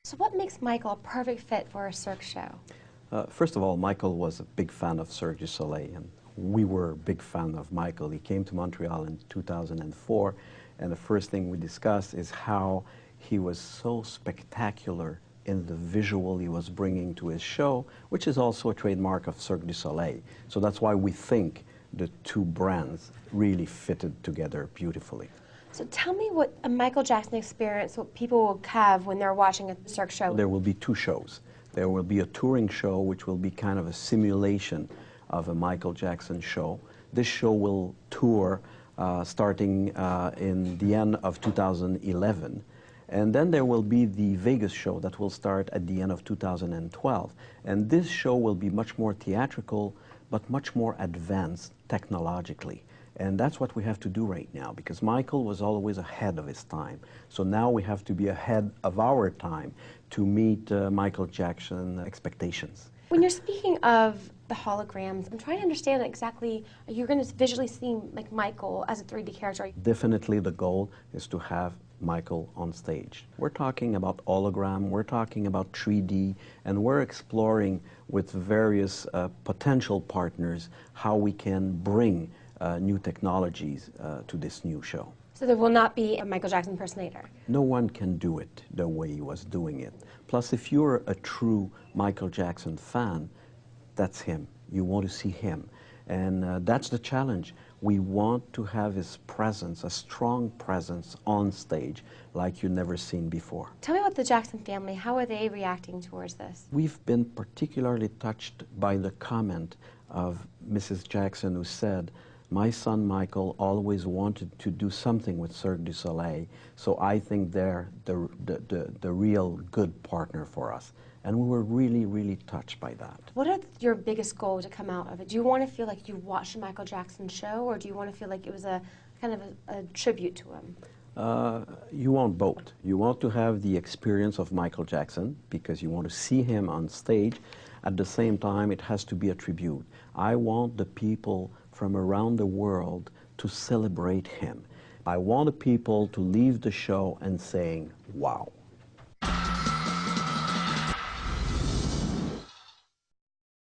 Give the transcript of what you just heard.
So what makes Michael a perfect fit for a Cirque show? First of all, Michael was a big fan of Cirque du Soleil, and we were a big fan of Michael. He came to Montreal in 2004, and the first thing we discussed is how he was so spectacular in the visual he was bringing to his show, which is also a trademark of Cirque du Soleil. So that's why we think the two brands really fitted together beautifully. So tell me what a Michael Jackson experience, what people will have when they're watching a Cirque show. There will be two shows. There will be a touring show, which will be kind of a simulation of a Michael Jackson show. This show will tour starting in the end of 2011. And then there will be the Vegas show that will start at the end of 2012. And this show will be much more theatrical, but much more advanced technologically. And that's what we have to do right now, because Michael was always ahead of his time. So now we have to be ahead of our time to meet Michael Jackson expectations. When you're speaking of the holograms, I'm trying to understand exactly, you're going to visually see like Michael as a 3D character. Definitely the goal is to have Michael on stage. We're talking about hologram, we're talking about 3D, and we're exploring with various potential partners how we can bring new technologies to this new show. So there will not be a Michael Jackson impersonator? No one can do it the way he was doing it. Plus, if you're a true Michael Jackson fan, that's him. You want to see him. And that's the challenge. We want to have his presence, a strong presence on stage like you've never seen before. Tell me about the Jackson family. How are they reacting towards this? We've been particularly touched by the comment of Mrs. Jackson, who said, "My son Michael always wanted to do something with Cirque du Soleil, so I think they're the real good partner for us." And we were really, really touched by that. What are your biggest goals to come out of it? Do you want to feel like you watched a Michael Jackson show, or do you want to feel like it was a kind of a tribute to him? You want both. You want to have the experience of Michael Jackson because you want to see him on stage. At the same time, it has to be a tribute. I want the people from around the world to celebrate him. I want the people to leave the show and saying, wow.